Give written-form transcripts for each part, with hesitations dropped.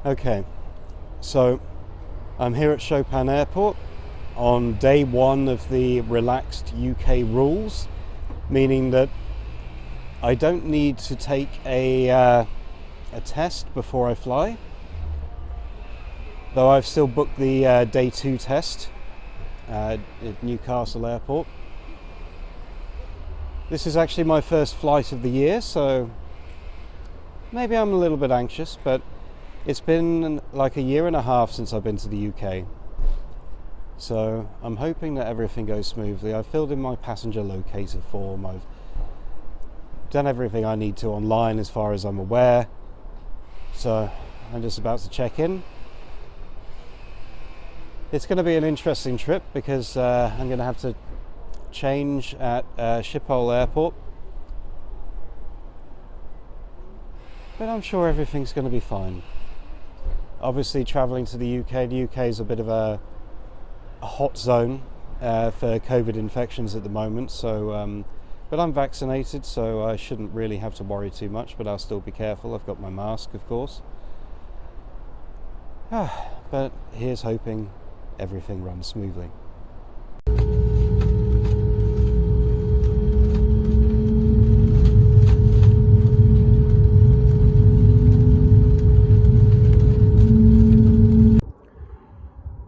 Okay, so I'm here at Chopin Airport on day one of the relaxed UK rules, meaning that I don't need to take a test before I fly, though I've still booked the day two test at Newcastle Airport. This is actually my first flight of the year, so maybe I'm a little bit anxious, but it's been like a year and a half since I've been to the UK. So I'm hoping that everything goes smoothly. I've filled in my passenger locator form. I've done everything I need to online as far as I'm aware. So I'm just about to check in. It's going to be an interesting trip because I'm going to have to change at Schiphol Airport. But I'm sure everything's going to be fine. Obviously, travelling to the UK is a bit of a hot zone for COVID infections at the moment. So, but I'm vaccinated, so I shouldn't really have to worry too much. But I'll still be careful. I've got my mask, of course. But here's hoping everything runs smoothly.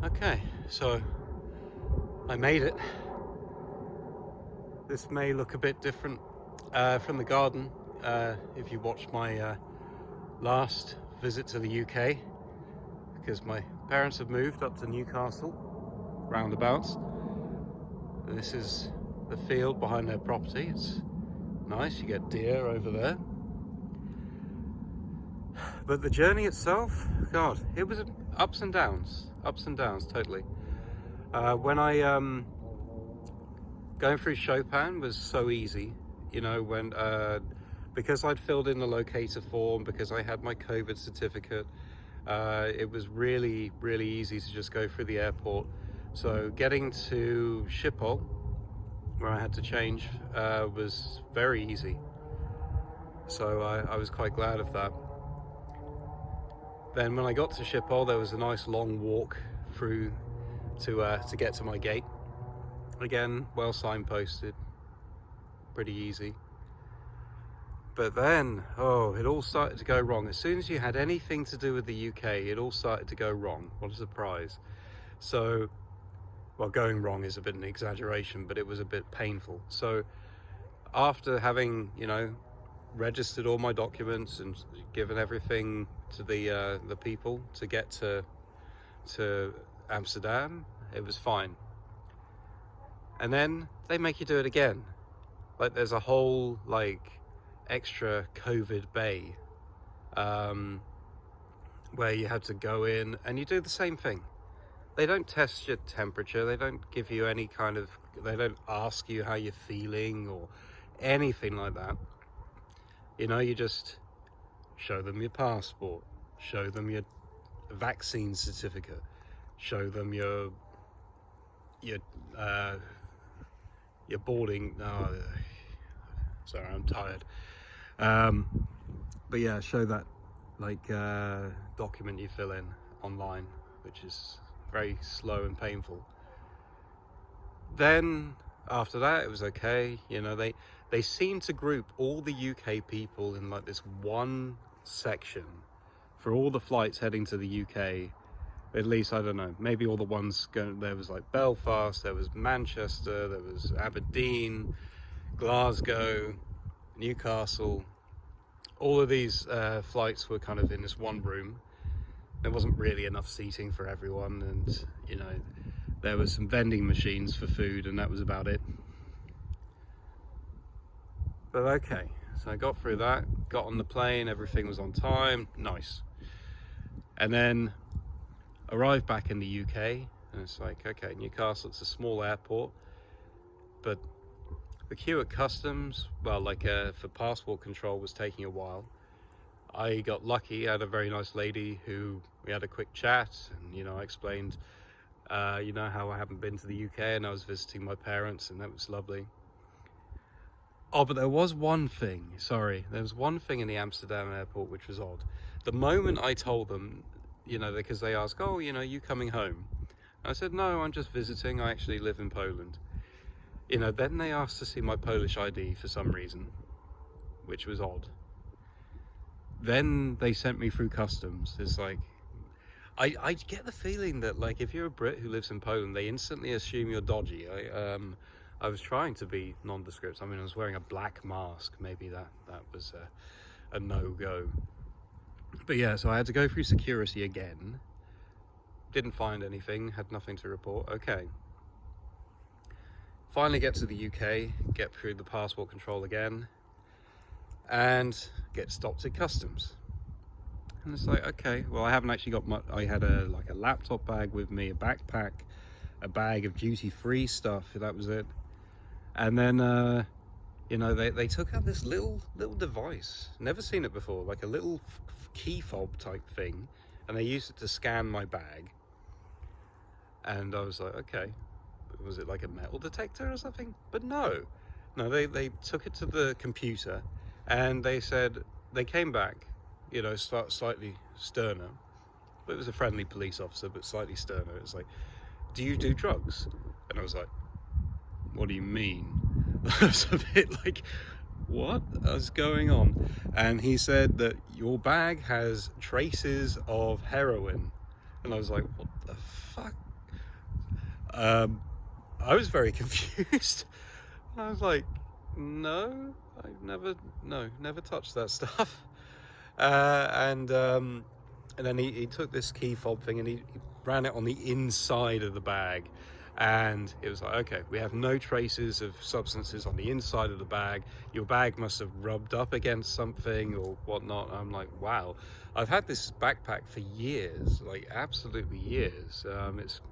Okay, so I made it. This may look a bit different from the garden if you watched my last visit to the UK, because my parents have moved up to Newcastle, roundabouts. This is the field behind their property. It's nice, you get deer over there. But the journey itself, God, it was ups and downs totally. When I going through Chopin was so easy, you know, when because I'd filled in the locator form, because I had my COVID certificate, it was really easy to just go through the airport. So getting to Schiphol, where I had to change, was very easy. So I was quite glad of that. Then when I got to Schiphol, there was a nice long walk through to get to my gate. Again, well signposted, pretty easy. But then, it all started to go wrong. As soon as you had anything to do with the UK, it all started to go wrong. What a surprise. So, well, going wrong is a bit of an exaggeration, but it was a bit painful. So after having, you know, registered all my documents and given everything to the people to get to Amsterdam, it was fine. And then they make you do it again. Like there's a whole like extra COVID bay where you have to go in and you do the same thing. They don't test your temperature, they don't give you any kind of, they don't ask you how you're feeling or anything like that. You know, you just show them your passport, show them your vaccine certificate, show them your boarding. Sorry, I'm tired. But yeah, show that like document you fill in online, which is very slow and painful. Then after that, it was okay. You know, they seem to group all the UK people in like this one section for all the flights heading to the UK. At least, I don't know, maybe all the ones going, there was like Belfast, there was Manchester, there was Aberdeen, Glasgow, Newcastle. All of these flights were kind of in this one room. There wasn't really enough seating for everyone, and you know, there were some vending machines for food, and that was about it. But okay, so I got through that, got on the plane, everything was on time, nice. And then arrived back in the UK, and it's like, okay, Newcastle, it's a small airport, but the queue at customs, well, like for passport control, was taking a while. I got lucky. I had a very nice lady who we had a quick chat, and you know, I explained you know, how I haven't been to the UK and I was visiting my parents, and that was lovely. Oh, but there was one thing in the Amsterdam airport which was odd. The moment I told them you know, because they ask, oh, you know, you coming home? I said, no, I'm just visiting. I actually live in Poland. You know, then they asked to see my Polish ID for some reason, which was odd. Then they sent me through customs. It's like, I get the feeling that, like, if you're a Brit who lives in Poland, they instantly assume you're dodgy. I was trying to be nondescript. I mean, I was wearing a black mask. Maybe that was a no-go. But yeah, so I had to go through security again. Didn't find anything, had nothing to report. Okay. Finally get to the UK, get through the passport control again, and get stopped at customs. And it's like, okay, well, I haven't actually got much. I had a laptop bag with me, a backpack, a bag of duty-free stuff. That was it. And then, you know, they took out this little device. Never seen it before, like a little key fob type thing, and they used it to scan my bag. And I was like, okay, was it like a metal detector or something? But no, they took it to the computer, and they said, they came back, you know, slightly sterner, but it was a friendly police officer, but slightly sterner. It was like, do you do drugs? And I was like, what do you mean? I was a bit like, what is going on? And he said that your bag has traces of heroin. And I was like, what the fuck? I was very confused. I was like, no, I've never touched that stuff. And then he took this key fob thing and he ran it on the inside of the bag. And it was like, okay, we have no traces of substances on the inside of the bag. Your bag must have rubbed up against something or whatnot. I'm like, wow. I've had this backpack for years, like absolutely years. It's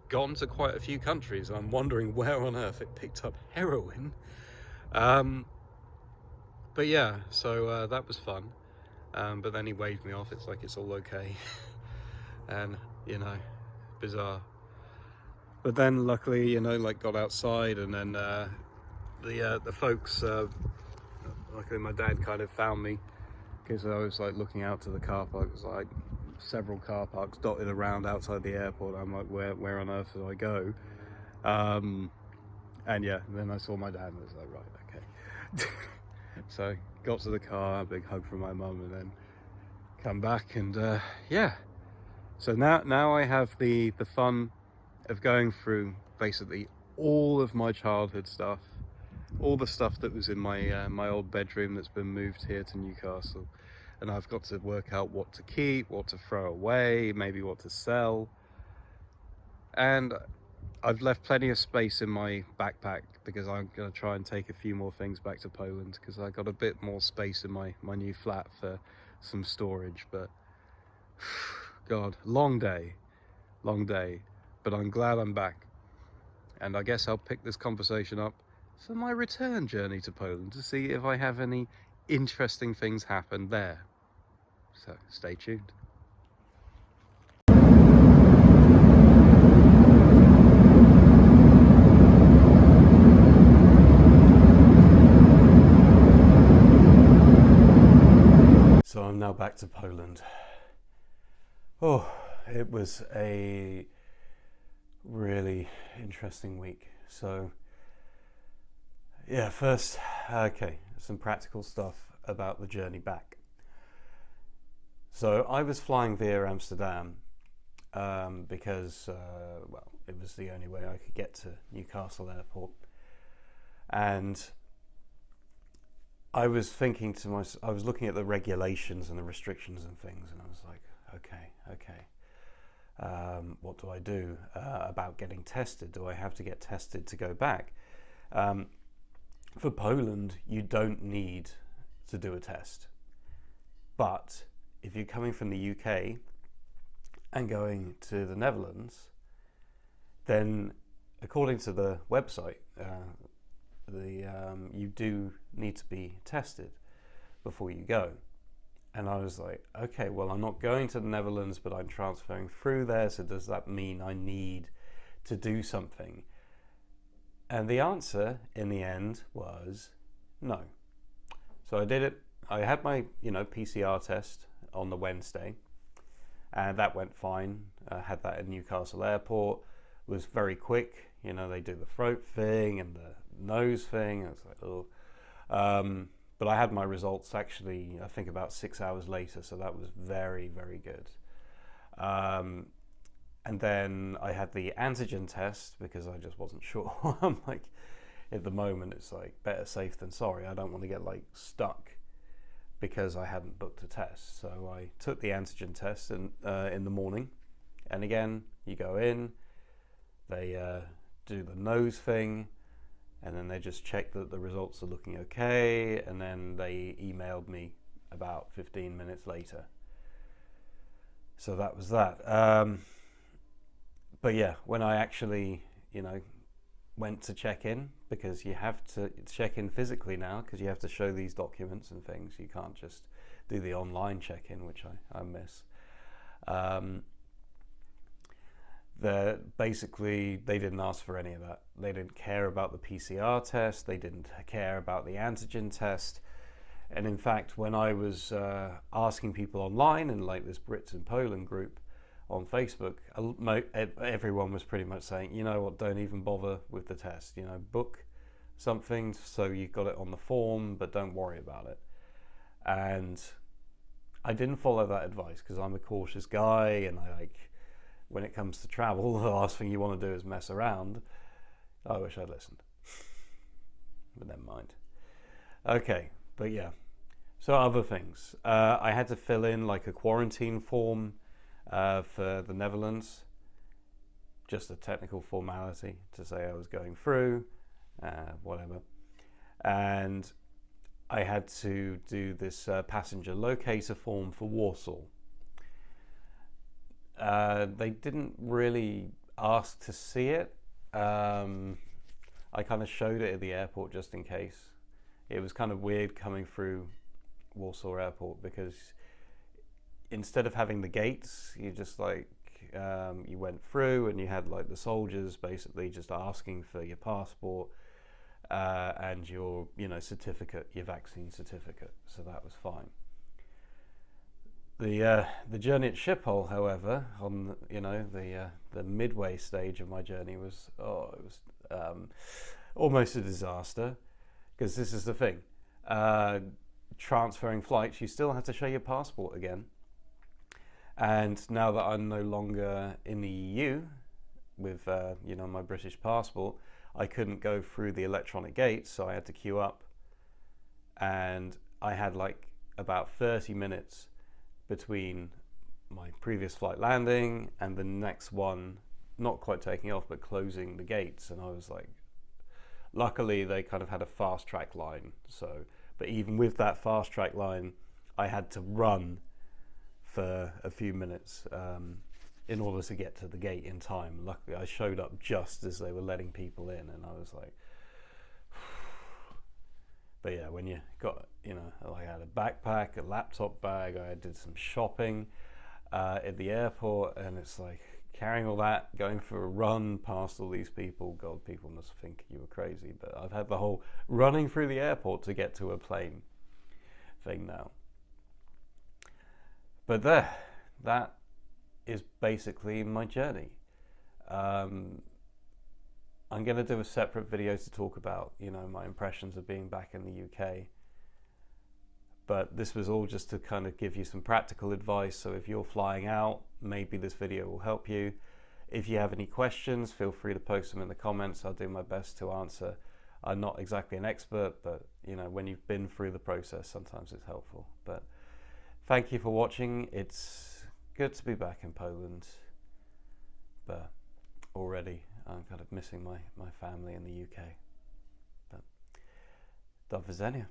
gone to quite a few countries. I'm wondering where on earth it picked up heroin. But yeah, so that was fun. But then he waved me off. It's like, it's all okay. And, you know, bizarre. But then luckily, you know, like got outside, and then the folks, luckily my dad kind of found me, because I was like looking out to the car park. It was like several car parks dotted around outside the airport. I'm like, where on earth do I go? And yeah, then I saw my dad and I was like, right, okay. So got to the car, a big hug from my mum, and then come back, and yeah. So now I have the fun of going through basically all of my childhood stuff, all the stuff that was in my my old bedroom that's been moved here to Newcastle, and I've got to work out what to keep, what to throw away, maybe what to sell. And I've left plenty of space in my backpack because I'm going to try and take a few more things back to Poland, because I got a bit more space in my new flat for some storage. But God, long day, but I'm glad I'm back. And I guess I'll pick this conversation up for my return journey to Poland to see if I have any interesting things happen there. So stay tuned. So I'm now back to Poland. Oh, it was a really interesting week. So yeah, first, okay, some practical stuff about the journey back. So I was flying via Amsterdam because, well, it was the only way I could get to Newcastle Airport. And I was thinking to myself, I was looking at the regulations and the restrictions and things, and I was like, okay. What do I do about getting tested? Do I have to get tested to go back? For Poland, you don't need to do a test. But if you're coming from the UK and going to the Netherlands, then according to the website, you do need to be tested before you go. And I was like, okay, well, I'm not going to the Netherlands, but I'm transferring through there, so does that mean I need to do something? And the answer in the end was no. So I did it. I had my, PCR test on the Wednesday, and that went fine. I had that at Newcastle Airport. It was very quick. You know, they do the throat thing and the nose thing. I was like, oh. But I had my results actually, I think about 6 hours later, so that was very, very good. And then I had the antigen test because I just wasn't sure. I'm like, at the moment, it's like better safe than sorry. I don't want to get like stuck because I hadn't booked a test. So I took the antigen test in the morning, and again, you go in, they do the nose thing, and then they just check that the results are looking okay, and then they emailed me about 15 minutes later. So that was that. But yeah, when I actually, went to check in, because you have to check in physically now, because you have to show these documents and things. You can't just do the online check-in, which I miss. Basically, they didn't ask for any of that. They didn't care about the PCR test. They didn't care about the antigen test. And in fact, when I was asking people online in like this Brits in Poland group on Facebook, everyone was pretty much saying, you know what, don't even bother with the test. Book something so you've got it on the form, but don't worry about it. And I didn't follow that advice because I'm a cautious guy, and when it comes to travel, the last thing you want to do is mess around. I wish I'd listened, but never mind. Okay, but yeah. So other things. I had to fill in like a quarantine form for the Netherlands. Just a technical formality to say I was going through, whatever. And I had to do this passenger locator form for Warsaw. They didn't really ask to see it. I kind of showed it at the airport just in case. It was kind of weird coming through Warsaw Airport because instead of having the gates, you just you went through and you had like the soldiers basically just asking for your passport and your certificate, your vaccine certificate. So that was fine. The journey at Schiphol, however, on the midway stage of my journey was almost a disaster, because this is the thing. Transferring flights, you still have to show your passport again. And now that I'm no longer in the EU with my British passport, I couldn't go through the electronic gates, so I had to queue up. And I had like about 30 minutes between my previous flight landing and the next one, not quite taking off, but closing the gates. And I was like, luckily they kind of had a fast track line. But even with that fast track line, I had to run for a few minutes in order to get to the gate in time. Luckily, I showed up just as they were letting people in, and I was like, but yeah, when you got, I had a backpack, a laptop bag, I did some shopping at the airport, and it's like carrying all that, going for a run past all these people. God, people must think you were crazy, but I've had the whole running through the airport to get to a plane thing now. But that is basically my journey. I'm going to do a separate video to talk about, my impressions of being back in the UK. But this was all just to kind of give you some practical advice. So if you're flying out, maybe this video will help you. If you have any questions, feel free to post them in the comments. I'll do my best to answer. I'm not exactly an expert, but when you've been through the process, sometimes it's helpful. But thank you for watching. It's good to be back in Poland, but already I'm kind of missing my family in the UK. But do widzenia.